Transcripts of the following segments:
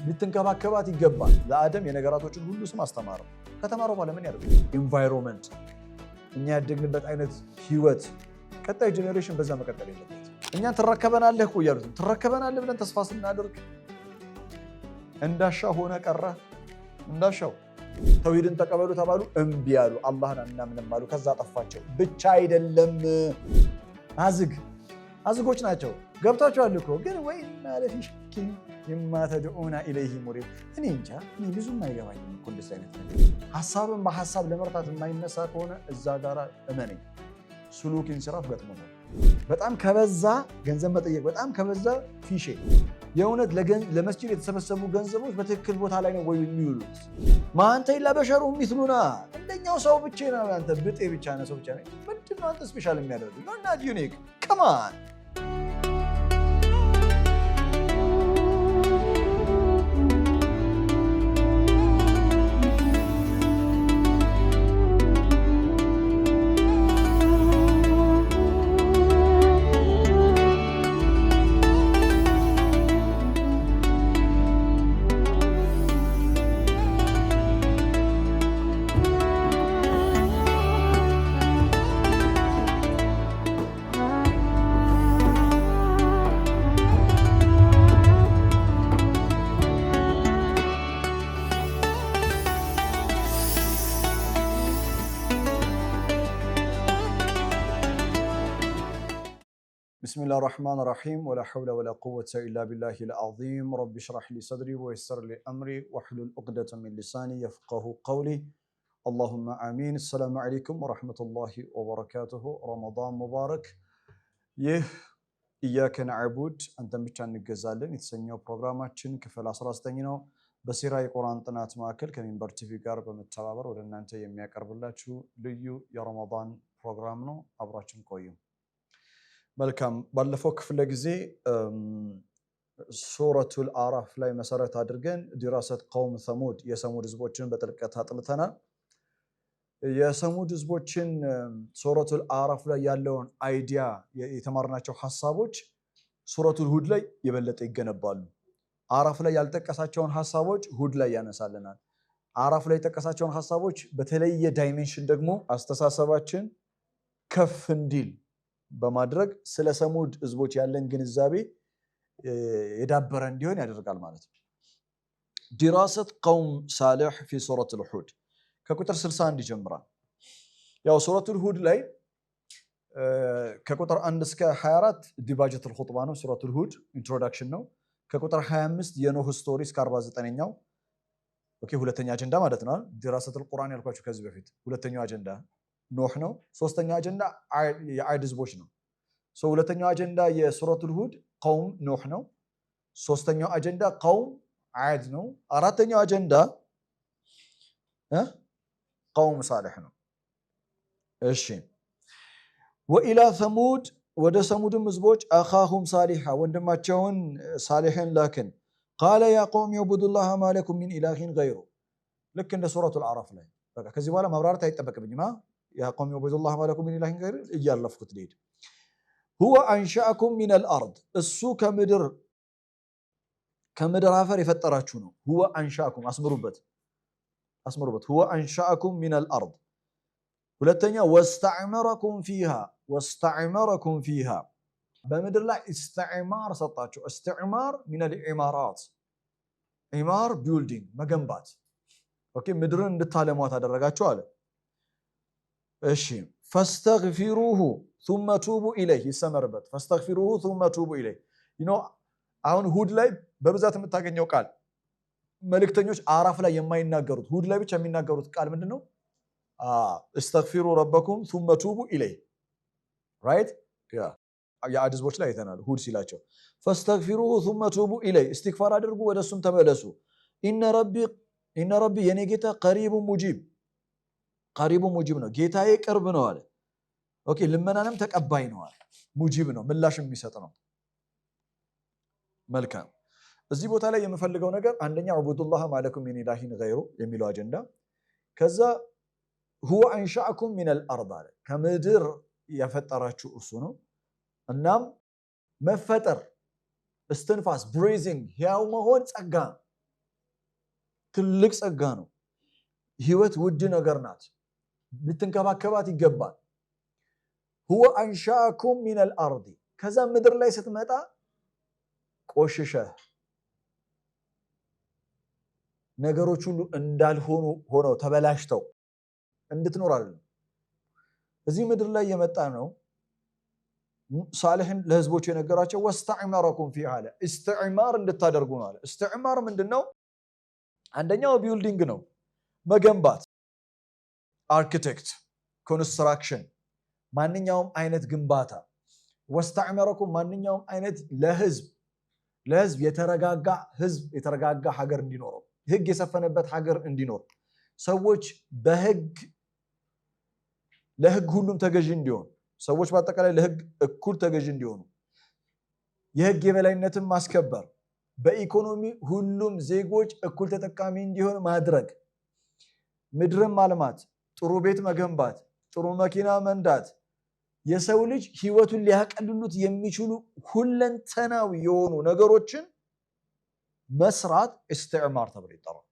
ልትንከባከባት ይገባል። ለአደም የነገራቶችን ሁሉ ስም አስተማረው። ከተማረው በኋላ ምን ያደርግ? ኢንቫይሮንመንት፣ እኛ ያደግንበት አይነት ህይወት ቀጣይ ጄኔሬሽን በዛ መቀጠል የለበት። እኛን ትረከበናለህ እኮ እያሉት ትረከበናለህ ብለን ተስፋ ስናደርግ እንዳሻው ሆነ ቀረ። እንዳሻው ተውሂድን ተቀበሉ ተባሉ፣ እምቢ አሉ። አላህን አናምንም አሉ። ከዛ ጠፋቸው። ብቻ አይደለም አዝጎች ናቸው። ገብታችኋል እኮ ግን ወይና ለፊሽኪ የማተድዑና ኢለይሂ ሙሪድ። እኔ እንጃ ብዙም አይገባኝም እኮ እንደዚህ አይነት ነገር። ሀሳብን በሀሳብ ለመርታት የማይነሳ ከሆነ እዛ ጋር እመነኝ ሱሉክ ኢንስራፍ ገጥሞታል። በጣም ከበዛ ገንዘብ መጠየቅ፣ በጣም ከበዛ ፊሼ። የእውነት ለመስጂድ የተሰበሰቡ ገንዘቦች በትክክል ቦታ ላይ ነው ወይ የሚውሉት? ማንተ ኢላ በሸሩ ሚስሉና፣ እንደኛው ሰው ብቻ ነው። አንተ ብጤ ብቻ ነው፣ ሰው ብቻ ነው። ምንድነው አንተ ስፔሻል የሚያደርግ? ዩናት ዩኒክ ከማን بسم الله الرحمن الرحيم ولا حول ولا قوة إلا بالله العظيم رب اشرح لي صدري ويسر لي أمري واحلل عقدة من لساني يفقه قولي اللهم آمين. السلام عليكم ورحمة الله وبركاته. رمضان مبارك. إياك نعبد أنت بيتشان نجزالن يتسنيو برنامجين كفل 19 ነው በሲራ የቁርአን ጥናት ማዕከል ከሚንበር ቲቪ ጋር በመተባበር ወደ እናንተ የሚያቀርብላችሁ ልዩ የረመዳን ፕሮግራም ነው። አብራችን ቆዩ። መልካም ባለፈው ክፍለ ጊዜ ሱረቱል አዕራፍ ላይ መሰረት አድርገን ዲራሰት ቀውም ሰሙድ የሰሙድ ህዝቦችን በጥልቀት አጥንተናል። የሰሙድ ህዝቦችን ሱረቱል አዕራፍ ላይ ያለውን አይዲያ የተማርናቸው ሐሳቦች ሱረቱል ሁድ ላይ የበለጠ ይገነባሉ። አዕራፍ ላይ ያልጠቀሳቸውን ሐሳቦች ሁድ ላይ ያነሳልናል። አዕራፍ ላይ የጠቀሳቸውን ሐሳቦች በተለየ ዳይሜንሽን ደግሞ አስተሳሰባችን ከፍ እንዲል በማድረግ ስለ ሰሙድ ህዝቦች ያለን ግንዛቤ የዳበረ እንዲሆን ያደርጋል ማለት ነው። ዲራሰት ቀውም ሳሊህ ፊ ሱረቱል ሁድ ከቁጥር 61 ይጀምራል። ያው ሱረቱል ሁድ ላይ ከቁጥር 1 እስከ 24 ዲባጀቱል ኹጥባ ነው። ሱረቱል ሁድ ኢንትሮዳክሽን ነው። ከቁጥር 25 የኖህ ስቶሪ እስከ 49ኛው ኦኬ፣ ሁለተኛ አጀንዳ ማለት ነው። ዲራሰቱል ቁርአን ያልኳችሁ ከዚህ በፊት ሁለተኛው አጀንዳ ኖህ ነው። ሶስተኛው አጀንዳ የዓድ ህዝቦች ነው። ሁለተኛው አጀንዳ የሱረቱል ሁድ ቀውም ኖህ ነው። ሶስተኛው አጀንዳ ቀውም ዓድ ነው። አራተኛው አጀንዳ ቀውም ሳሊህ ነው። እሺ ወኢላ ሰሙድ ወደ ሰሙድም ህዝቦች አኻሁም ሳሊሃ ወንድማቸውን ሳሊህን ላክን። ቃለ ያ ቀውም ዕቡዱላህ ማ ለኩም ሚን ኢላሂን ገይሩ። ልክ እንደ ሱረቱል አዕራፍ ላይ በቃ ከዚህ በኋላ ማብራራት አይጠበቅብኝም። ያ ቀውም ዕቡዱላህ ማ ለኩም ሚን ኢላሂን ገይሩ እያለፍኩት ልሄድ። ሁወ አንሸአኩም ሚነል አርድ እሱ ከምድር አፈር የፈጠራችሁ ነው። ሁወ አንሸአኩም አስምሩበት። ሁወ አንሸአኩም ሚነል አርድ። ሁለተኛ ወስተዕመረኩም ፊሃ በምድር ላይ ኢስቲዕማር ሰጣችሁ። ኢስቲዕማር ሚነል ኢማራት፣ ኢማር ቢልዲንግ መገንባት። ኦኬ ምድርን እንድታለሟት አደረጋችሁ አለ። እሺ ፈስተግፊሩሁ ثم توبوا ኢለይህ ይሰመርበት። ፈስተግፊሩሁ ثم توبوا ኢለይህ አሁን ሁድ ላይ በብዛት የምታገኘው ቃል መልእክተኞች አዕራፍ ላይ የማይናገሩት ሁድ ላይ ብቻ የሚናገሩት ቃል ምንድነው? እስተግፊሩ ረበኩም ثم توبوا ኢለይህ ራይት። የዓድ ህዝቦች ላይ አይተናል። ሁድ ሲላቸው ፈስተግፊሩሁ ثم توبوا ኢለይህ ኢስቲግፋር አድርጉ ወደሱም ተመለሱ። ኢነ ረቢ የኔ ጌታ ቀሪቡ ሙጂብ ነው፣ ጌታዬ ቅርብ ነው አለ። ኦኬ ልመናንም ተቀባይ ነው አለ። ሙጂብ ነው፣ ምላሽ የሚሰጥ ነው። መልካም እዚህ ቦታ ላይ የምፈልገው ነገር አንደኛ ዕቡዱላህ ማ ለኩም ሚን ኢላሂን ገይሩ የሚለው አጀንዳ፣ ከዛ ሁወ አንሸአኩም ሚነል አርድ አለ። ከምድር ያፈጠራችሁ እሱ ነው። እናም መፈጠር እስትንፋስ ብሪዚንግ ህያው መሆን ጸጋ ትልቅ ጸጋ ነው። ህይወት ውድ ነገር ናት። ልትንከባከባት ይገባል። هو أنشأكم من الأرض ከዛ ምድር ላይ ስትመጣ ቆሽሸህ ነገሮች ሁሉ እንዳልሆኑ ሆነው ተበላሽተው እንድትኖር አይደለም። እዚህ ምድር ላይ የመጣ ነው ሳሊህን ለህዝቦቹ የነገራቸው ወስተዕመረኩም ፊሃ አለ። እስትዕማር እንድታደርጉ ነው አለ። እስትዕማር ምንድነው? አንደኛው ቢልዲንግ ነው፣ መገንባት፣ አርኪቴክት፣ ኮንስትራክሽን፣ ማንኛውም አይነት ግንባታ። ወስተዕመረኩም ማንኛውም አይነት ለህዝብ የተረጋጋ የተረጋጋ ሀገር እንዲኖረው፣ ህግ የሰፈነበት ሀገር እንዲኖር፣ ሰዎች ለህግ ሁሉም ተገዢ እንዲሆን፣ ሰዎች በአጠቃላይ ለህግ እኩል ተገዢ እንዲሆኑ፣ የህግ የበላይነትን ማስከበር፣ በኢኮኖሚ ሁሉም ዜጎች እኩል ተጠቃሚ እንዲሆን ማድረግ፣ ምድርን ማልማት፣ ጥሩ ቤት መገንባት፣ ጥሩ መኪና መንዳት፣ የሰው ልጅ ህይወቱን ሊያቀልሉት የሚችሉ ሁለንተናዊ የሆኑ ነገሮችን መስራት እስትዕማር ተብሎ ይጠራል።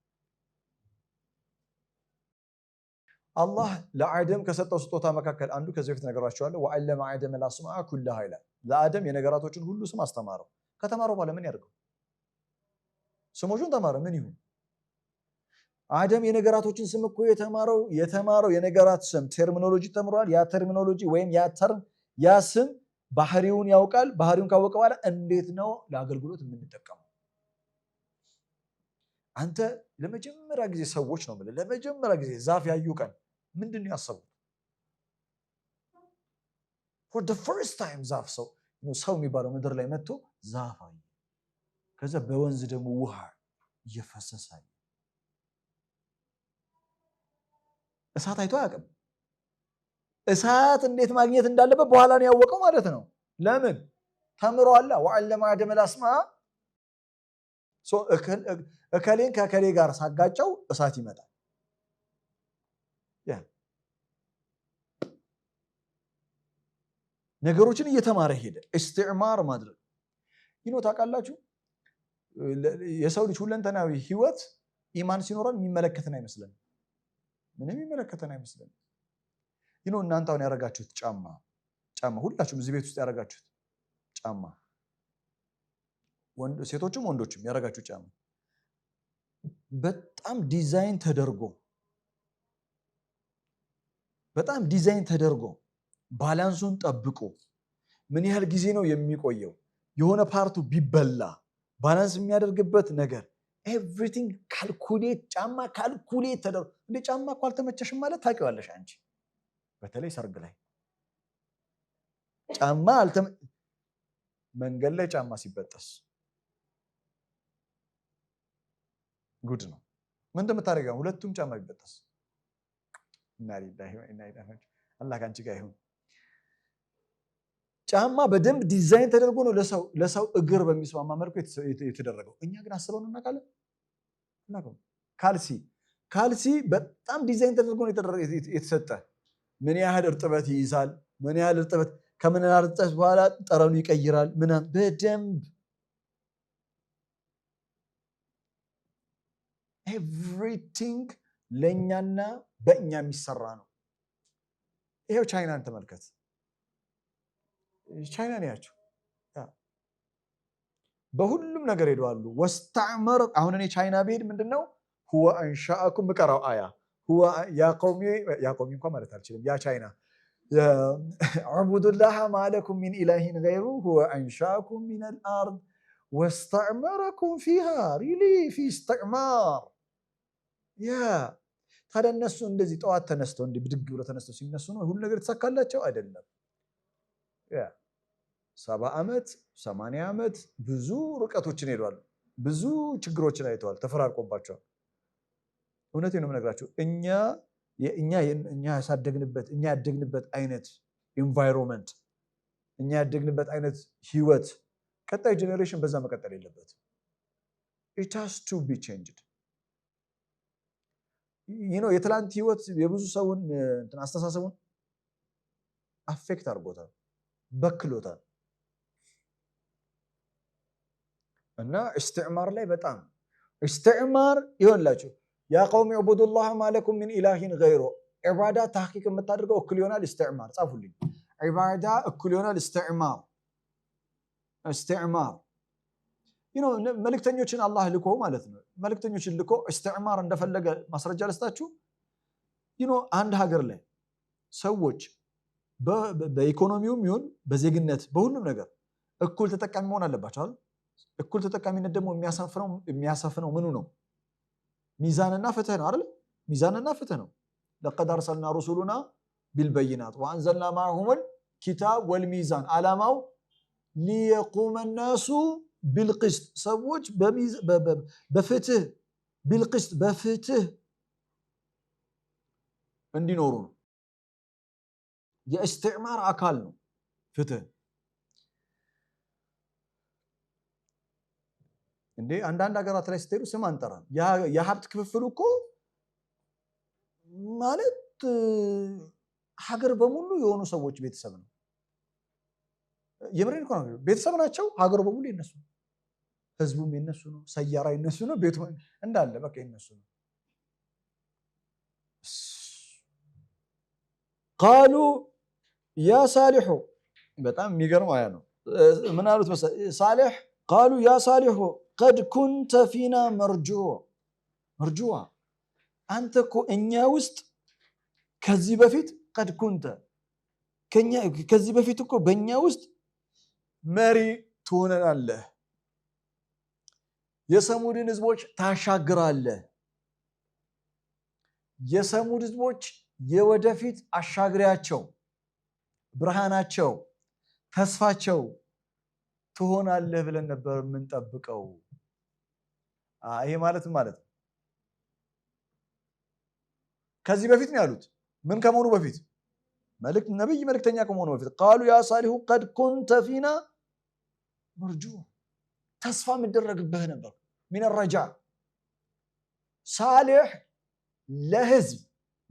አላህ ለአደም ከሰጠው ስጦታ መካከል አንዱ ከዚህ በፊት ነገራቸዋለሁ። ወዐለመ አደመ ልአስማዐ ኩለሃ ይላል። ለአደም የነገራቶችን ሁሉ ስም አስተማረው። ከተማረው በኋላ ምን ያደርገው? ስሞቹን ተማረ። ምን ይሁን? አደም የነገራቶችን ስም እኮ የተማረው የነገራት ስም ቴርሚኖሎጂ ተምሯል። ያ ቴርሚኖሎጂ ወይም ያ ስም ባህሪውን ያውቃል። ባህሪውን ካወቀ በኋላ እንዴት ነው ለአገልግሎት የምንጠቀመው? አንተ ለመጀመሪያ ጊዜ ሰዎች ነው ማለት ለመጀመሪያ ጊዜ ዛፍ ያዩ ቀን ምንድን ነው ያሰቡት? for the first time ዛፍ ሰው የሚባለው ምድር ላይ መጥቶ ዛፍ አየ። ከዛ በወንዝ ደግሞ ውሃ እየፈሰሰ አየ። እሳት አይቶ አያውቅም። እሳት እንዴት ማግኘት እንዳለበት በኋላ ነው ያወቀው ማለት ነው። ለምን? ተምሯላ። ወዐለመ አደመ ልአስማዐ እከሌን ከከሌ ጋር ሳጋጨው እሳት ይመጣል። ነገሮችን እየተማረ ሄደ። እስትዕማር ማድረግ ታውቃላችሁ፣ የሰው ልጅ ሁለንተናዊ ህይወት ኢማን ሲኖረን የሚመለከተን አይመስለንም። ምንም የሚመለከተን አይመስለንም። እናንተ አሁን ያደረጋችሁት ጫማ ሁላችሁም እዚህ ቤት ውስጥ ያደረጋችሁት ጫማ፣ ሴቶችም ወንዶችም ያደረጋችሁት ጫማ በጣም ዲዛይን ተደርጎ ባላንሱን ጠብቆ ምን ያህል ጊዜ ነው የሚቆየው? የሆነ ፓርቱ ቢበላ ባላንስ የሚያደርግበት ነገር ኤቭሪቲንግ ጫማ ካልኩሌት ተደርጎ። እንደ ጫማ እኮ አልተመቸሽም ማለት ታውቂዋለሽ አንቺ። በተለይ ሰርግ ላይ መንገድ ላይ ጫማ ሲበጠስ ጉድ ነው። ምን እንደምታደርገው ሁለቱም ጫማ ቢበጠስ አላህ ከአንቺ ጋር ይሁን። ጫማ በደንብ ዲዛይን ተደርጎ ነው ለሰው እግር በሚስማማ መልኩ የተደረገው። እኛ ግን አስበው እናውቃለን። ካልሲ በጣም ዲዛይን ተደርጎ ነው የተሰጠ። ምን ያህል እርጥበት ይይዛል፣ ምን ያህል እርጥበት ከምን እርጥበት በኋላ ጠረኑ ይቀይራል፣ በደንብ ኤቭሪቲንግ ለእኛና በእኛ የሚሰራ ነው። ይሄው ቻይናን ተመልከት። ቻይና ያቸው በሁሉም ነገር ሄደዋሉ። ወስተዕመረ አሁን እኔ ቻይና ብሄድ ምንድነው ሁወ አንሻአኩም ብቀራው አያ ሁወ ያ ቀውሚ እንኳን ማለት አልችልም። ያ ቻይና አዕቡዱላህ ማለኩም ሚን ኢላሂን ገይሩ ሁወ አንሻአኩም ሚነል አርድ ወስተዕመረኩም ፊሃ ሪሊ ፊ እስትዕማር። ታዲያ እነሱ እንደዚህ ጠዋት ተነስተው ብድግ ብለው ተነስተው ሲነሱ ነው ሁሉ ነገር የተሳካላቸው አይደለም። 70 ዓመት 80 ዓመት ብዙ ርቀቶችን ሄደዋል። ብዙ ችግሮችን አይተዋል። ተፈራርቆባቸዋል። እውነቴን ነው የምነግራቸው። እኛ ያደግንበት አይነት ኢንቫይሮንመንት፣ እኛ ያደግንበት አይነት ህይወት ቀጣይ ጄኔሬሽን በዛ መቀጠል የለበት። it has to be changed። የትላንት ህይወት የብዙ ሰውን አስተሳሰቡን አፌክት አድርጎታል፣ በክሎታል። እና እስትዕማር ላይ በጣም استعمار ይሆንላችሁ ያ ቀውም اعبدوا الله ما لكم من اله غيره ዒባዳ ተሕቂቅ የምታደርገው እኩል ይሆናል استعمار ጻፉልኝ ዒባዳ እኩል ይሆናል استعمار መልእክተኞችን አላህ ልኮ ማለት ነው መልእክተኞችን ልኮ استعمار እንደፈለገ ማስረጃ ለስታችሁ አንድ ሀገር ላይ ሰዎች በኢኮኖሚውም ይሁን በዜግነት በሁሉም ነገር እኩል ተጠቃሚ መሆን አለባቸው አይደል እኩል ተጠቃሚነት ደግሞ የሚያሰፍነው ምኑ ነው ሚዛንና ፍትህ ነው አይደል ሚዛንና ፍትህ ነው لقد ارسلنا رسلنا بالبينات وانزلنا معهم الكتاب والميزان علامه ليقوم الناس بالقسط ሰዎች በፍትህ بالقسط በፍትህ እንዲኖሩ ነው የእስትዕማር አካል ነው ፍትህ እንዴ አንዳንድ ሀገራት ላይ ስትሄዱ ስም አንጠራም የሀብት ክፍፍሉ እኮ ማለት ሀገር በሙሉ የሆኑ ሰዎች ቤተሰብ ነው የምሬን እኮ ነው ቤተሰብ ናቸው ሀገሩ በሙሉ የነሱ ነው ህዝቡም የነሱ ነው ሰያራ የነሱ ነው ቤቱ እንዳለ በቃ የነሱ ነው قالوا يا صالح በጣም የሚገርም አያ ነው ምን አሉት صالح قالوا يا صالح قد كنت فينا مرجوعا አንተ እኮ እኛ ውስጥ ከዚህ በፊት قد كنت ከዚህ በፊት እኮ በእኛ ውስጥ መሪ ትሆነናለህ የሰሙድን ህዝቦች ታሻግራለህ የሰሙድ ህዝቦች የወደፊት አሻግሪያቸው ብርሃናቸው ተስፋቸው ትሆናለህ ብለን ነበር የምንጠብቀው ይሄ ማለት ከዚህ በፊት ነው ያሉት ምን ከመሆኑ በፊት ነብይ መልእክተኛ ከመሆኑ በፊት قالوا يا صالح قد كنت فينا مرجو ተስፋ መደረግብህ ነበር من الرجاء صالح ለህዝብ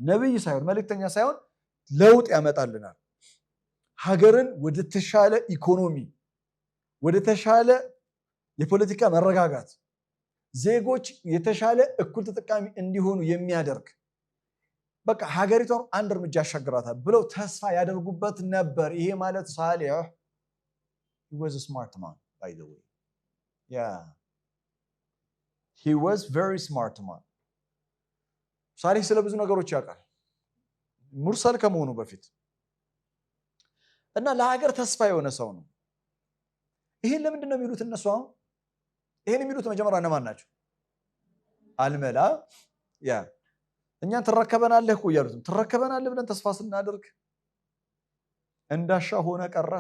ነብይ ሳይሆን መልእክተኛ ሳይሆን ለውጥ ያመጣልናል ሀገርን ወደ ተሻለ ኢኮኖሚ ወደ ተሻለ የፖለቲካ መረጋጋት ዜጎች የተሻለ እኩል ተጠቃሚ እንዲሆኑ የሚያደርግ በቃ ሀገሪቷን አንድ እርምጃ ያሻግራታል ብለው ተስፋ ያደርጉበት ነበር ይሄ ማለት ሳሊህ he was a smart man by the way yeah he was very smart man ሳሊህ ስለ ብዙ ነገሮች ያውቃል ሙርሰል ከመሆኑ በፊት እና ለሀገር ተስፋ የሆነ ሰው ነው ይሄን ለምንድን ነው የሚሉት እነሱ አሁን ይሄን የሚሉት መጀመሪያ እነማን ናቸው አልመላ ያ እኛን ተረከበናለህ እኮ ያሉት ተረከበናለህ ብለን ተስፋ ስናደርግ እንዳሻው ሆነ ቀረ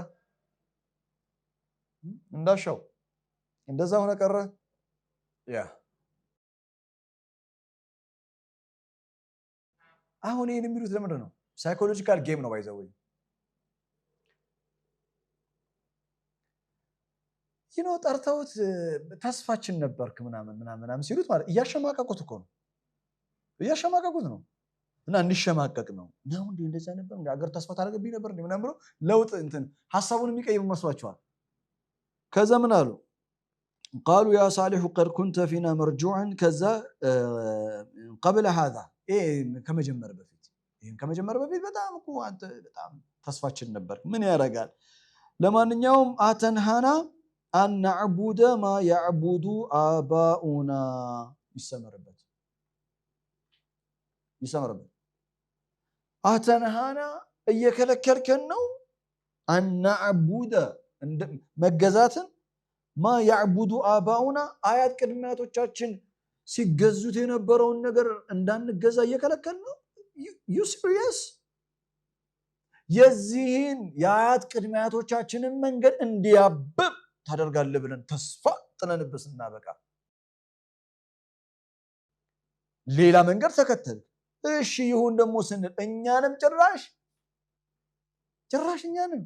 እንዳሻው እንደዛ ሆነ ቀረ ያ አሁን ይሄን የሚሉት ለምንድን ነው ሳይኮሎጂካል ጌም ነው ባይዘው ጠርተውት ተስፋችን ነበርክ ምናምን ሲሉት ማለት እያሸማቀቁት እኮ ነው እያሸማቀቁት ነው እና እንዲሸማቀቅ ነው ነው እንዴ እንደዛ ነበር እንዴ ሀገር ተስፋ ታደርግብኝ ነበር እንዴ ምናምን ብሎ ለውጥ እንትን ሐሳቡን የሚቀይር መስሏቸዋል ከዛ ምን አሉ قالوا يا صالح قد كنت فينا مرجوعا كذا قبل هذا ከመጀመር በፊት በጣም እኮ አንተ በጣም ተስፋችን ነበር ምን ያረጋል ለማንኛውም አተንሃና أن نعبد ما يعبد آباؤنا يسمرበት أتنهانا እየከለከልከን ነው أن نعبد መገዛትን ما يعبد آباؤنا አያት ቅድሚያቶቻችን ሲገዙት የነበረውን ነገር እንዳንገዛ እየከለከል ነው you serious የዚህን የአያት ቅድሚያቶቻችንን መንገድ እንዲያብብ ታደርጋለህ ብለን ተስፋ ጥለንብስና በቃ ሌላ መንገድ ተከተል እሺ ይሁን ደሞ ስንል እኛንም ጭራሽ እኛንም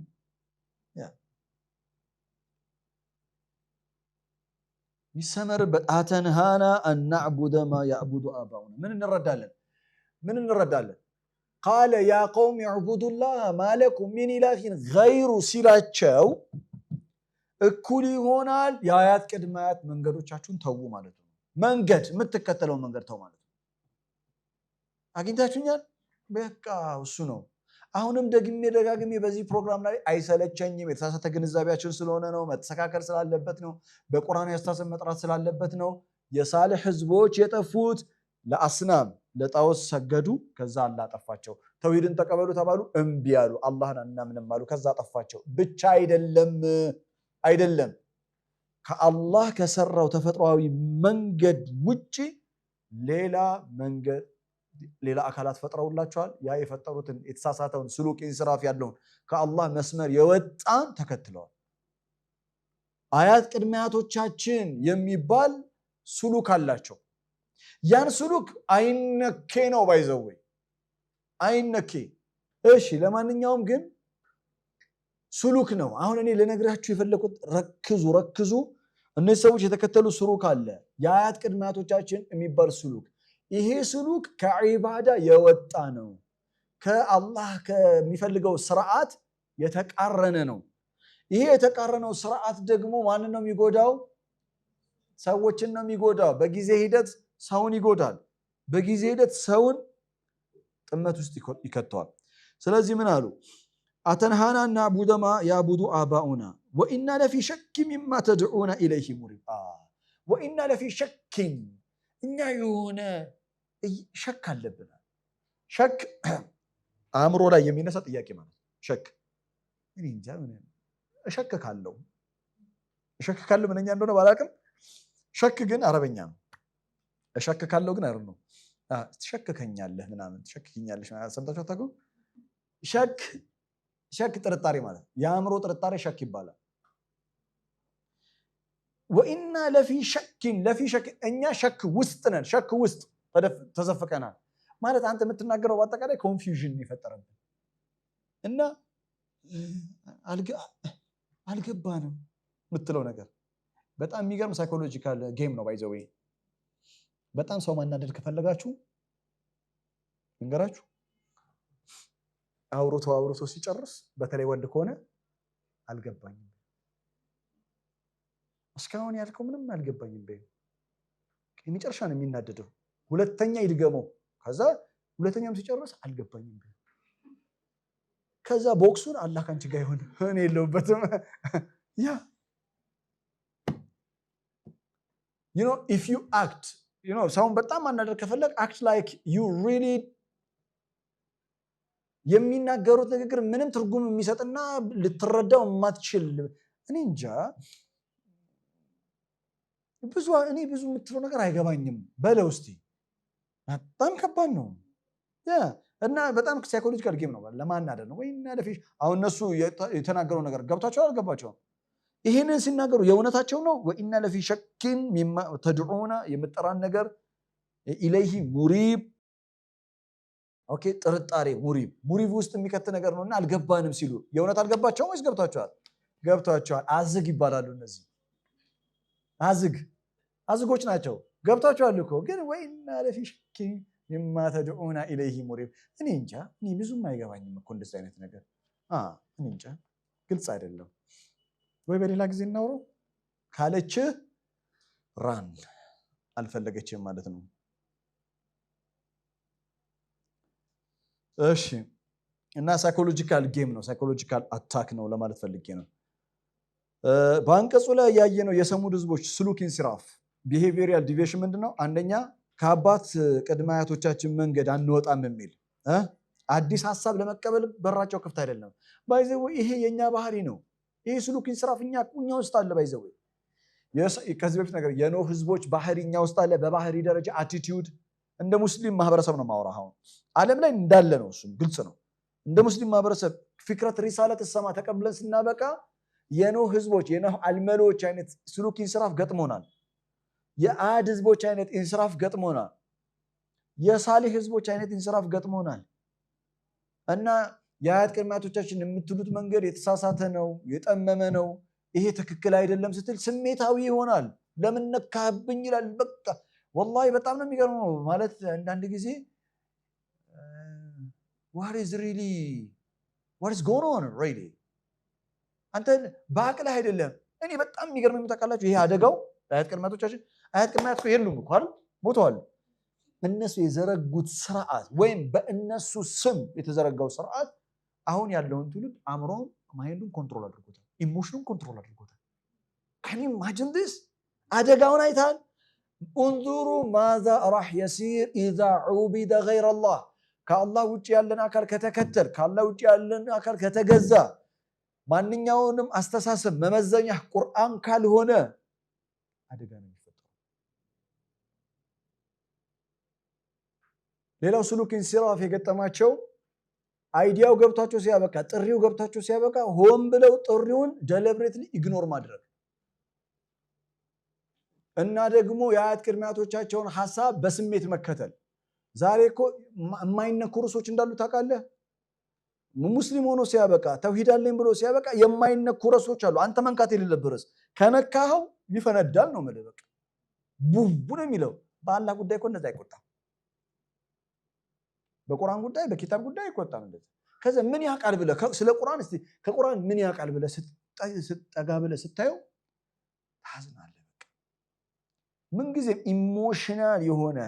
ይሰመርበት አተንሃና أن نعبد ما يعبد آباؤنا ምን እንረዳለን قال يا قوم اعبدوا الله ما لكم من إله غيره ሲላቸው እኩል ይሆናል የአያት ቅድማያት መንገዶቻችሁን ተው ማለት ነው መንገድ የምትከተለው መንገድ ተው ማለት ነው። አግኝታችሁኛል? በቃ እሱ ነው። አሁንም ደግሜ ደጋግሜ በዚህ ፕሮግራም ላይ አይሰለቸኝም። የተሳሳተ ግንዛቤያችን ስለሆነ ነው፣ መተካከል ስላለበት ነው፣ በቁርአን ያስተሳሰብ መጥራት ስላለበት ነው። የሳልህ ህዝቦች የጠፉት ለአስናም ለጣዖት ሰገዱ፣ ከዛ አላህ አጠፋቸው። ተውሂድን ተቀበሉ ተባሉ፣ እምቢ አሉ፣ አላህን አናምንም አሉ፣ ከዛ አጠፋቸው። ብቻ አይደለም ከአላህ ከሰራው ተፈጥሯዊ መንገድ ውጪ ሌላ አካላት ፈጥረውላቸዋል። ያ የፈጠሩትን የተሳሳተውን ስሉክ ኢንስራፍ ያለውን ከአላህ መስመር የወጣን ተከትለዋል። አያት ቅድመ አያቶቻችን የሚባል ስሉክ አላቸው። ያን ስሉክ አይነኬ ነው ባይዘወይ አይነኬ። እሺ ለማንኛውም ግን ስሉክ ነው። አሁን እኔ ልነግራችሁ የፈለኩት ረክዙ። እነዚህ ሰዎች የተከተሉ ስሉክ አለ፣ የአያት ቅድመ አያቶቻችን የሚባል ስሉክ። ይሄ ስሉክ ከዒባዳ የወጣ ነው። ከአላህ ከሚፈልገው ስርዓት የተቃረነ ነው። ይሄ የተቃረነው ስርዓት ደግሞ ማንን ነው የሚጎዳው? ሰዎችን ነው የሚጎዳው። በጊዜ ሂደት ሰውን ይጎዳል። በጊዜ ሂደት ሰውን ጥመት ውስጥ ይከተዋል። ስለዚህ ምን አሉ? አተንሃና ናዕቡደ ማ ያዕቡዱ አባኡና ወኢና ለፊ ሸክ ሚማ ተድዑና ኢለይሂ ሙሪብ። ወኢና ለፊ ሸክን፣ እኛ የሆነ ሸክ አለብናል። ሸክ አእምሮ ላይ የሚነሳ ጥያቄ ማለት ሸክ። እኔ እንጃ ሸክ ካለው ምንኛ እንደሆነ ባላቅም፣ ሸክ ግን አረበኛ ነው። ሸክ ካለው ግን አይደል ነው። ትሸክከኛለህ ምናምን ትሸክከኛለሽ ሰምታችሁ አታውቁም? ሸክ ጥርጣሬ ማለት የአእምሮ ጥርጣሬ ሸክ ይባላል። ወኢና ለፊ ሸክ፣ እኛ ሸክ ውስጥ ነን። ሸክ ውስጥ ተዘፍቀናል ማለት አንተ የምትናገረው በአጠቃላይ ኮንፊውዥን የፈጠረብን እና አልገባንም የምትለው ነገር በጣም የሚገርም ሳይኮሎጂካል ጌም ነው። ባይ ዘ ዌይ በጣም ሰው ማናደድ ከፈለጋችሁ እንገራችሁ፣ አውርቶ ሲጨርስ በተለይ ወንድ ከሆነ አልገባኝም፣ እስካሁን ያልከው ምንም አልገባኝም በይ። የመጨረሻ ነው የሚናደደው። ሁለተኛ ይድገመው፣ ከዛ ሁለተኛም ሲጨርስ አልገባኝም በይ። ከዛ ቦክሱን አላህ ካንቺ ጋር ይሁን እኔ የለሁበትም። ያ if you act, ሰውን በጣም ማናደድ ከፈለግ act like you really የሚናገሩት ንግግር ምንም ትርጉም የሚሰጥና ልትረዳው የማትችል እኔ እንጃ እኔ ብዙ የምትለው ነገር አይገባኝም በለው እስቲ። በጣም ከባድ ነው እና በጣም ሳይኮሎጂካል ጌም ነው ለማናደድ ነው። ወይና ለፊሽ አሁን እነሱ የተናገረው ነገር ገብታቸው አልገባቸውም? ይሄንን ሲናገሩ የእውነታቸው ነው። ወኢና ለፊ ሸክን ሚማ ተድዑና የምጠራን ነገር ኢለይሂ ሙሪብ። ኦኬ ጥርጣሬ ሙሪብ ውስጥ የሚከት ነገር ነውና አልገባንም ሲሉ የእውነት አልገባቸውም ወይስ ገብቷቸዋል? ገብቷቸዋል። አዝግ ይባላሉ እነዚህ አዝጎች ናቸው። ገብቷቸዋል እኮ ግን ወኢና ለፊ ሸክን ሚማ ተድዑና ኢለይሂ ሙሪብ። እኔ እንጃ እኔ ብዙም አይገባኝም እኮ እንደዚህ አይነት ነገር እኔ እንጃ ግልጽ አይደለም። ወይ በሌላ ጊዜ እናውረው ካለች ራን አልፈለገችም ማለት ነው። እሺ እና ሳይኮሎጂካል ጌም ነው፣ ሳይኮሎጂካል አታክ ነው ለማለት ፈልጌ ነው። በአንቀጹ ላይ ያየነው የሰሙድ ህዝቦች ስሉክ ኢንሲራፍ ቢሄቪየራል ዲቪዬሽን ምንድነው? አንደኛ ከአባት ቅድመ አያቶቻችን መንገድ አንወጣም የሚል አዲስ ሀሳብ ለመቀበል በራቸው ክፍት አይደለም። ባይዘው ይሄ የኛ ባህሪ ነው። ይሄ ስሉክ ኢንሲራፍ እኛ ውስጥ አለ። ባይዘው ከዚህ በፊት ነገር የኖህ ህዝቦች ባህሪ እኛ ውስጥ አለ። በባህሪ ደረጃ አቲቲዩድ እንደ ሙስሊም ማህበረሰብ ነው ማውራ። አሁን ዓለም ላይ እንዳለ ነው፣ እሱም ግልጽ ነው። እንደ ሙስሊም ማህበረሰብ ፊክረት ሪሳለት ሰማ ተቀብለን ስናበቃ የኖህ ህዝቦች የኖህ አልመሎች አይነት ስሉክ ኢንሲራፍ ገጥሞናል። የአድ ህዝቦች አይነት ኢንሲራፍ ገጥሞናል። የሳሊህ ህዝቦች አይነት ኢንሲራፍ ገጥሞናል። እና የአያት ቅድመ አያቶቻችን የምትሉት መንገድ የተሳሳተ ነው፣ የጠመመ ነው፣ ይሄ ትክክል አይደለም ስትል ስሜታዊ ይሆናል። ለምን ነካህብኝ ይላል። በቃ ወላሂ በጣም ነው የሚገርመው። ማለት አንዳንድ ጊዜ what is going on really አንተ በአቅልህ አይደለም። እኔ በጣም የሚገርመኝ የምታውቃላችሁ ይሄ አደጋው የአያት ቅድመ አያቶቻችን አያት ቅድሚያት የሉም እኮ አይደል ሞተዋል እነሱ የዘረጉት ስርዓት ወይም በእነሱ ስም የተዘረጋው ስርዓት አሁን ያለውን ትውልድ አእምሮን ማይንዱን ኮንትሮል አድርጎታል ኢሞሽኑን ኮንትሮል አድርጎታል can you imagine this አደጋውን አይታል انظروا ماذا راح يصير اذا عبد غير الله ከአላህ ውጪ ያለን አካል ከተከተል ከአላህ ውጪ ያለን አካል ከተገዛ ማንኛውንም አስተሳሰብ መመዘኛ ቁርአን ካልሆነ አደጋ ነው የሚፈጠረው ሌላው ስሉክ ኢንሲራፍ የገጠማቸው አይዲያው ገብታቸው ሲያበቃ ጥሪው ገብታቸው ሲያበቃ ሆን ብለው ጥሪውን ዴሊብሬትሊ ኢግኖር ማድረግ እና ደግሞ የአያት ቅድሚያቶቻቸውን ሐሳብ በስሜት መከተል ዛሬ እኮ የማይነኩ ርዕሶች እንዳሉ ታውቃለህ ሙስሊም ሆኖ ሲያበቃ ተውሂድ አለኝ ብሎ ሲያበቃ የማይነኩ ርዕሶች አሉ አንተ መንካት የሌለብህ ርዕስ ከነካኸው ይፈነዳል ነው ማለት በቃ ቡቡ ነው የሚለው በአላህ ጉዳይ እኮ እንደዛ አይቆጣም በቁርአን ጉዳይ በኪታብ ጉዳይ አይቆጣም እንደዛ ከዛ ምን ያቃል ብለህ ስለ ቁርአን እስቲ ከቁርአን ምን ያቃል ብለህ ስትጠጋ ብለህ ስታየው ታዝናለህ በቃ ምን ጊዜ ኢሞሽናል የሆነ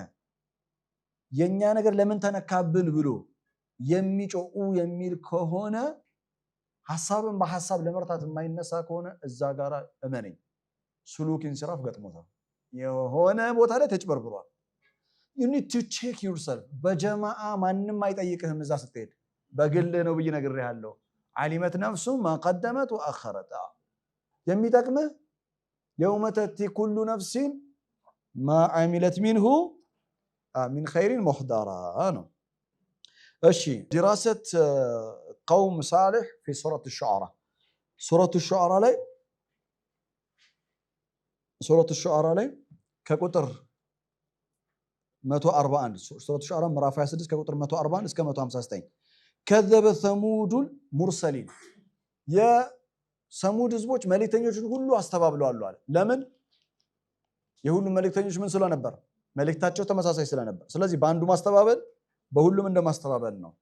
የኛ ነገር ለምን ተነካብን ብሎ የሚጮኡ የሚል ከሆነ ሐሳብን በሐሳብ ለመርታት የማይነሳ ከሆነ እዛ ጋር እመነኝ ስሉክ ኢንሲራፍ ገጥሞታል የሆነ ቦታ ላይ ተጭበርብሯል you need to check yourself በጀማዓ ማንንም አይጠይቅህም እዛ ስትሄድ በግል ነው ብዬ ነግሬሃለሁ ዓሊመት ነፍሱ ما قدمت واخرت የሚጠቅምህ يوم تأتي كل نفس ما عملت منه من خير محضرا ነው እሺ دراسة قوم صالح في سورة الشعراء ላይ ከቁጥር 141 سورة الشعراء ምዕራፍ 26 ከቁጥር 141 እስከ 159 كذب ثمود المرسلين የሰሙድ ህዝቦች መልእክተኞችን ሁሉ አስተባብለዋል አለ ለምን የሁሉም መልእክተኞች ምን ስለነበር መልእክታቸው ተመሳሳይ ስለነበር ስለዚህ በአንዱ ማስተባበል በሁሉም እንደማስተባበል ነው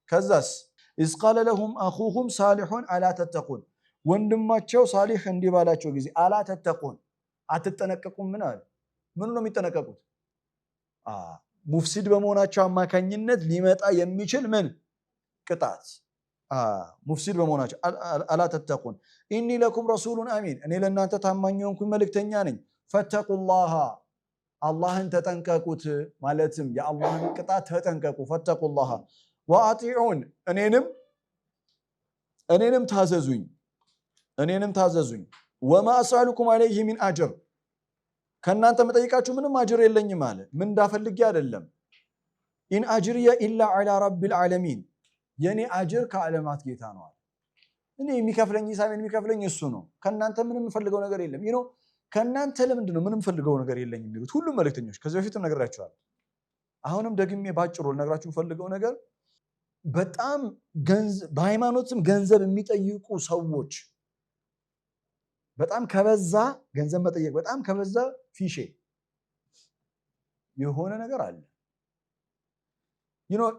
ከዛስ إذ قال لهم أخوهم صالح ألا تتقون ወንድማቸው ሳሊህ እንዲህ ባላቸው ጊዜ ألا تتقون አትጠነቀቁም ምን አለ ምን ነው የሚጠነቀቁት ሙፍሲድ በመሆናቸው አማካኝነት ሊመጣ የሚችል ምን ቅጣት ሙፍሲድ በመሆናቸው ألا تتقون إني لكم رسول أمين እኔ ለእናንተ ታማኝ የሆንኩ መልእክተኛ ነኝ فاتقوا الله አላህን ተጠንቀቁት ማለትም የአላህን ቅጣት ተጠንቀቁ ፈተቁላህ ወአጢዑን እኔንም ታዘዙኝ ወማ አስአሉኩም አለይሂ ሚን አጅር ከናንተ መጠይቃችሁ ምንም አጅር የለኝም አለ ምን እንዳፈልጊ አይደለም ኢን አጅሪያ ኢላ ዐላ ረቢል ዓለሚን የኔ አጅር ከዓለማት ጌታ ነው አለ እኔ የሚከፍለኝ ሂሳቤን የሚከፍለኝ እሱ ነው ከናንተ ምንም ፈልገው ነገር የለም ከናንተ ለምንድን ነው ምንም ፈልገው ነገር የለኝም የሚሉት ሁሉም መልእክተኞች ከዚህ በፊትም ነግራችኋል አሁንም ደግሜ ባጭሩ ልነግራችሁ ፈልገው ነገር በጣም በሃይማኖትም ገንዘብ የሚጠይቁ ሰዎች በጣም ከበዛ ገንዘብ መጠየቅ በጣም ከበዛ ፊሼ የሆነ ነገር አለ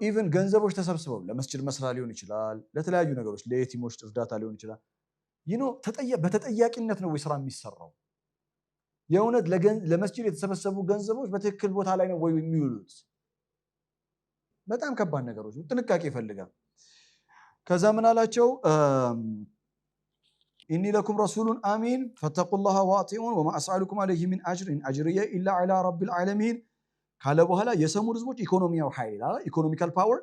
ኢቭን ገንዘቦች ተሰብስበው ለመስጂድ መስሪያ ሊሆን ይችላል ለተለያዩ ነገሮች ለየቲሞች እርዳታ ሊሆን ይችላል በተጠያቂነት ነው ወይ ስራ የሚሰራው የእውነት ለመስጂድ የተሰበሰቡ ገንዘቦች በትክክል ቦታ ላይ ነው ወይ የሚውሉት በጣም ከባድ ነገሮች ጥንቃቄ ይፈልጋል ከዛ ምን አላቸው ኢኒ ለኩም ረሱሉን አሚን ፈተቁላህ ወአጢዑን ወማ አስአሉኩም አለይሂ ሚን አጅር ኢን አጅሪየ ኢላ ዐላ ረቢል ዓለሚን ካለ በኋላ የሰሙድ ህዝቦች ኢኮኖሚያዊ ኃይል ኢኮኖሚካል ፓወር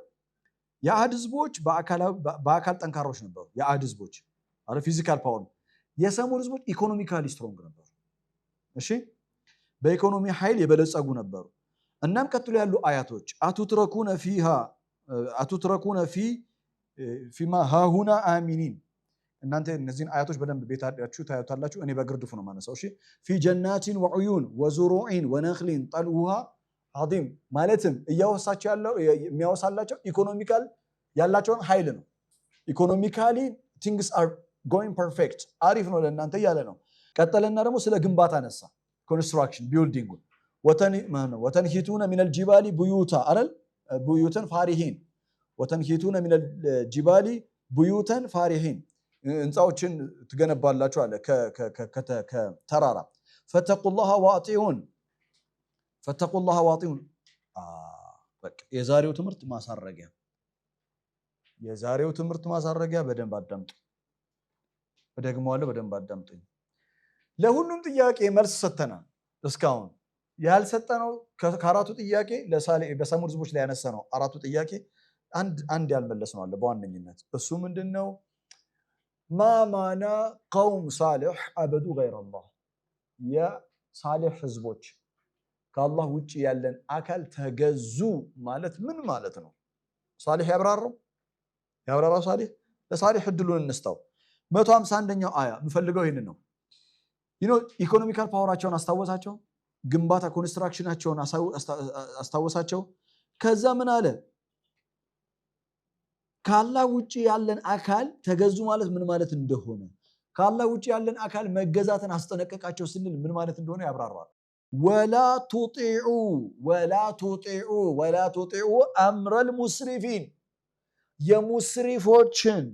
የአድ ህዝቦች በአካል ጠንካሮች ነበሩ የአድ ህዝቦች ፊዚካል ፓወር የሰሙድ ህዝቦች ኢኮኖሚካሊ ስትሮንግ ነበሩ እሺ በኢኮኖሚ ኃይል የበለጸጉ ነበሩ እናም ቀጥሎ ያሉ አያቶች አቱትረኩነ ፊማ ሃሁና አሚኒን እናንተ እነዚህን አያቶች በደንብ ቤታችሁ ታያዩታላችሁ እኔ በግርድፉ ነው ማነሳው እሺ ፊ ጀናቲን ወዑዩን ወዙሩዒን ወነኽሊን ጠልዑሃ ዓዚም ማለትም እያወሳቸው ያለው የሚያወሳላቸው ኢኮኖሚካል ያላቸውን ኃይል ነው ኢኮኖሚካሊ things are going perfect አሪፍ ነው ለእናንተ እያለ ነው ቀጠለና ደግሞ ስለ ግንባታ ነሳ ኮንስትራክሽን ቢልዲንግ ወተንሂቱነ ሚነል ጂባሊ ቡዩታ አለል ቡዩተን ፋሪሂን ወተንሂቱነ ሚነል ጂባሊ ቡዩተን ፋሪሂን እንጻዎችን ትገነባላችሁ አለ ከተራራ ፈተቁላህ ወአጢዑን ፈተቁላህ ዋጢኡን። በቃ የዛሬው ትምህርት ማሳረጊያ በደንብ አዳምጡ። እደግመዋለሁ፣ በደንብ አዳምጡኝ። ለሁሉም ጥያቄ መልስ ሰጥተናል። እስካሁን ያልሰጠነው ከአራቱ ጥያቄ በሰሙድ ህዝቦች ላይ ያነሳነው አራቱ ጥያቄ አንድ ያልመለስነው አለ በዋነኝነት። እሱ ምንድነው? ማማና ቀውም ሳሊሕ አበዱ ገይረላህ፣ የሳሊሕ ህዝቦች ከአላህ ውጭ ያለን አካል ተገዙ ማለት ምን ማለት ነው? ሳሊሕ ያብራራው ሳሊሕ። ለሳሊሕ እድሉን እንስጣው። 151ኛው አያ የምፈልገው ይህንን ነው። ኢኮኖሚካል ፓወራቸውን አስታወሳቸው፣ ግንባታ ኮንስትራክሽናቸውን አስታወሳቸው። ከዛ ምን አለ? ከአላህ ውጭ ያለን አካል ተገዙ ማለት ምን ማለት እንደሆነ፣ ከአላህ ውጭ ያለን አካል መገዛትን አስጠነቀቃቸው ስንል ምን ማለት እንደሆነ ያብራራል። ወላ ቱጢዑ አምረል ሙስሪፊን፣ የሙስሪፎችን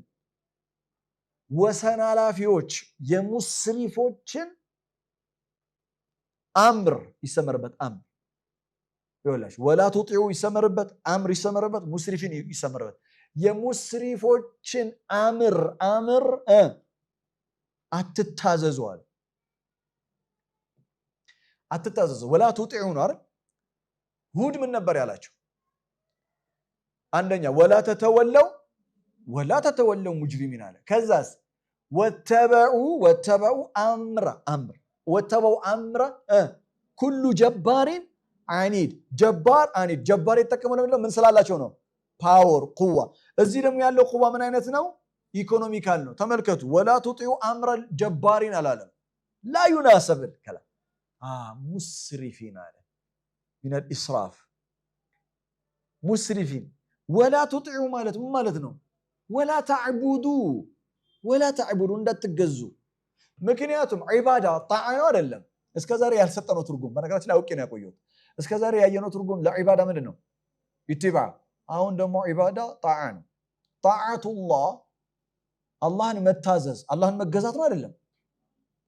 ወሰን አላፊዎች የሙስሪፎችን አምር ይሰመርበት። አምር ይወላሽ ወላ ቱጢዑ ይሰመርበት፣ አምር ይሰመርበት፣ ሙስሪፊን ይሰመርበት። የሙስሪፎችን አምር አትታዘዙዋል። አትታዘዙ ወላ ቱጢዑ ነው አይደል? ሁድ ምን ነበር ያላቸው? አንደኛ ወላ ተተወለው ሙጅሪሚን አለ። ከዛስ ወተበዑ አምረ ኩሉ ጀባሪን አኒድ። ጀባር የተጠቀመው ለምን? ምን ስላላቸው ነው? ፓወር፣ ቁዋ። እዚህ ደግሞ ያለው ቁዋ ምን አይነት ነው? ኢኮኖሚካል ነው። ተመልከቱ። ወላ ቱጢዑ አምረ ጀባሪን አላለም። ላ ዩናሰብል ከላም ሙስሪፊን አለ። ሚነል ኢስራፍ ሙስሪፊን። ወላ ቱጢዑ ማለት ምን ማለት ነው? ወላ ተዕቡዱ እንዳትገዙ። ምክንያቱም ዒባዳ ጣዓ ነው አይደለም። እስከዛሬ ያልሰጠነው ትርጉም በነገራችን ላይ አውቄ ነው ያቆየሁት። እስከዛሬ ያየነው ትርጉም ለዒባዳ ምንድን ነው? ኢትባዕ። አሁን ደግሞ ዒባዳ ጣዓ ነው። ጣዓቱላህ አላህን መታዘዝ፣ አላህን መገዛት ነው አይደለም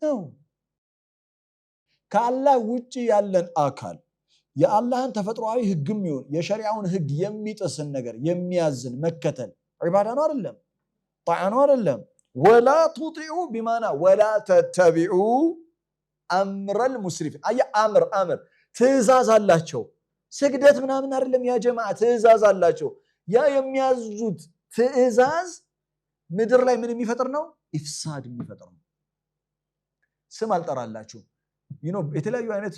ነው። ከአላህ ውጭ ያለን አካል የአላህን ተፈጥሯዊ ህግም ይሁን የሸሪዓውን ህግ የሚጥስን ነገር የሚያዝን መከተል ዒባዳ ነው አይደለም? ጣዓ ነው አይደለም? ወላ ቱጢዑ ቢማና ወላ ተተቢዑ አምረል ሙስሪፊን። አምር ትእዛዝ አላቸው። ስግደት ምናምን አይደለም ያ ጀማዓ፣ ትእዛዝ አላቸው። ያ የሚያዙት ትእዛዝ ምድር ላይ ምን የሚፈጥር ነው? ኢፍሳድ የሚፈጥር ነው። ስም አልጠራላችሁ። የተለያዩ አይነት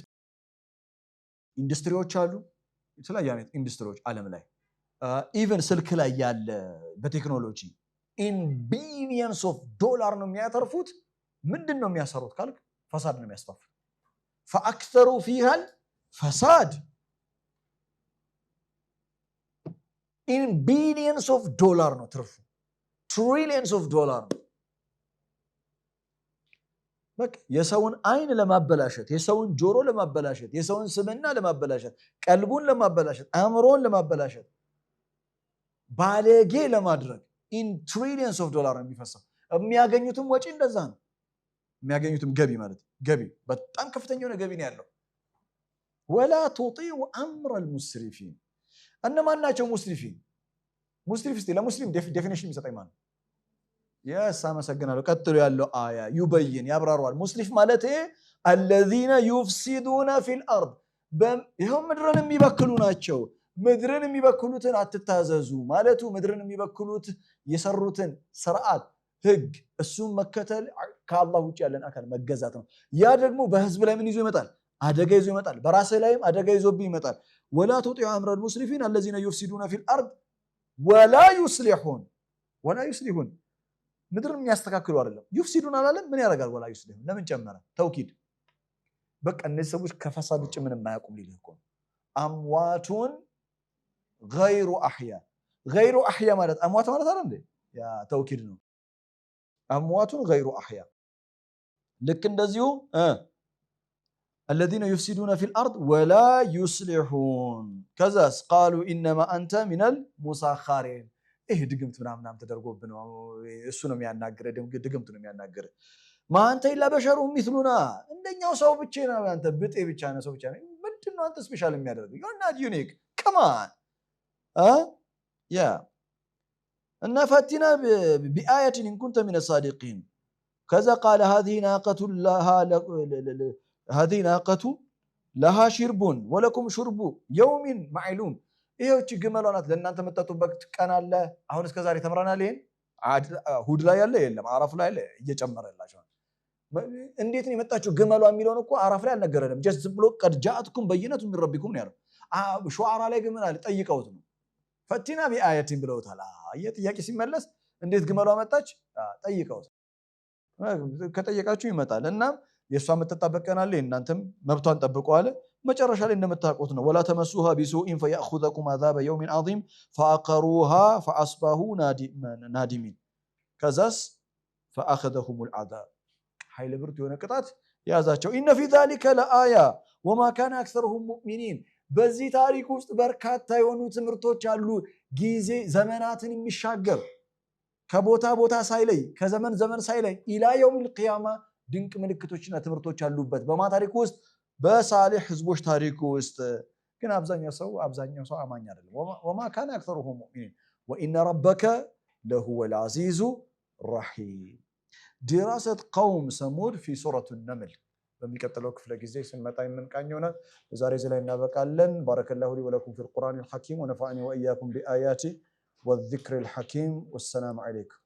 ኢንዱስትሪዎች አሉ። የተለያዩ አይነት ኢንዱስትሪዎች ዓለም ላይ ኢቨን ስልክ ላይ ያለ በቴክኖሎጂ ኢን ቢሊየንስ ኦፍ ዶላር ነው የሚያተርፉት። ምንድን ነው የሚያሰሩት ካልክ ፈሳድ ነው የሚያስፋፉት። ፈአክተሩ ፊሃል ፈሳድ ኢን ቢሊየንስ ኦፍ ዶላር ነው ትርፉ፣ ትሪሊየንስ ኦፍ ዶላር ነው። በቃ የሰውን አይን ለማበላሸት፣ የሰውን ጆሮ ለማበላሸት፣ የሰውን ስምና ለማበላሸት፣ ቀልቡን ለማበላሸት፣ አእምሮን ለማበላሸት፣ ባለጌ ለማድረግ ኢን ትሪሊየንስ ኦፍ ዶላር ነው የሚፈሰው። የሚያገኙትም ወጪ እንደዛ ነው። የሚያገኙትም ገቢ ማለት ገቢ በጣም ከፍተኛ የሆነ ገቢ ነው ያለው። ወላ ቱጢዑ አምረል ሙስሪፊን። እነማን ናቸው ሙስሪፊን? ሙስሪፍ እስቲ ለሙስሊም ዴፊኒሽን የሚሰጠኝ ማለት ነው። የስ አመሰግናለሁ። ቀጥሎ ያለው አያ ዩበይን ያብራራዋል። ሙስሊፍ ማለት አለዚነ ዩፍሲዱነ ፊል አርድ፣ ይኸው ምድርን የሚበክሉ ናቸው። ምድርን የሚበክሉትን አትታዘዙ ማለቱ ምድርን የሚበክሉት የሰሩትን ስርዓት ህግ እሱን መከተል ከአላህ ውጭ ያለን አካል መገዛት ነው። ያ ደግሞ በህዝብ ላይ ምን ይዞ ይመጣል? አደጋ ይዞ ይመጣል። በራስህ ላይም አደጋ ይዞብህ ይመጣል። ወላ ቱጢዑ አምረል ሙስሪፊን አለዚነ ዩፍሲዱነ ፊል አርድ ወላ ዩስሊሑን። ምድርን የሚያስተካክሉ አይደለም። ዩፍሲዱን አላለም። ምን ያደርጋል? ወላ ዩስሊሑን ለምን ጨመረ? ተውኪድ። በቃ እነዚህ ሰዎች ከፈሳድ ውጭ ምንም አያውቁም ሊልህ እኮ ነው። አምዋቱን ገይሩ አሕያ። ገይሩ አሕያ ማለት አምዋት ማለት አይደል እንዴ? ያ ተውኪድ ነው። አምዋቱን ገይሩ አሕያ። ልክ እንደዚሁ الذين يفسدون في الأرض ولا يصلحون كذا قالوا إنما أنت من المسخرين إيه ድግምት ምናምን ተደርጎብን ነው እሱ ነው የሚያናግረ ድግምት ነው የሚያናግረ ما أنت إلا بشر مثلنا እንደኛው ሰው ብቻ ነው አንተ ብጤ ብቻ ነው ሰው ብቻ ነው ምንድነው አንተ ስፔሻል የሚያደርገው? you're not unique come on ያ እና ፈቲና بآية إن كنت من الصادقين كذا قال هذه ناقة لها شرب ولكم شرب يوم معلوم ይሄው እቺ ግመሏ ናት ለእናንተ መጣጡበት ቀን አለ አሁን እስከ ዛሬ ተምረናል ይሄን ሁድ ላይ ያለ የለም አራፍ ላይ ያለ እየጨመረላችሁ እንዴት ነው የመጣችሁ ግመሏ የሚለውን እኮ አራፍ ላይ አልነገረንም just ብሎ قد جاءتكم بينة من ربكم ነው ያለው ሹዓራ ላይ ግን አለ ጠይቀውት ነው ፈቲና ቢአያቲን ብለውታል ጥያቄ ሲመለስ እንዴት ግመሏ መጣች ጠይቀውት ከጠየቃችሁ ይመጣል እና የሷ መተጣበቅ ቀን አለ እናንተም መብቷን ጠብቁ አለ መጨረሻ ላይ እንደምታውቁት ነው ولا تمسوها بسوء فيأخذكم عذاب يوم عظيم فعقروها فأصبحوا نادمين كذاس فأخذهم العذاب ኃይለ ብርቱ የሆነ ቅጣት ያዛቸው إن في ذلك لآية وما كان أكثرهم مؤمنين በዚህ ታሪክ ውስጥ በርካታ የሆኑ ትምህርቶች አሉ ጊዜ ዘመናትን የሚሻገር ከቦታ ቦታ ሳይለይ ከዘመን ዘመን ሳይለይ ኢላ يوم القيامة ድንቅ ምልክቶችና ትምህርቶች አሉበት በማ ታሪክ ውስጥ በሳሊህ ህዝቦች ታሪክ ውስጥ ግን አብዛኛው ሰው አማኝ አይደለም وما كان أكثرهم مؤمنين وإن ربك لهو العزيز الرحيم دراسة قوم ثمود في سورة النمل በሚቀጥለው ክፍለ ጊዜ ስንመጣ የምንቃኘው ነው ዛሬ ላይ እናበቃለን ባረከላሁ ሊ ወለኩም ፊል ቁርአኒል ሐኪም ወነፈዐኒ ወኢያኩም ቢአያቲ ወዚክሪል ሐኪም ወሰላሙ ዐለይኩም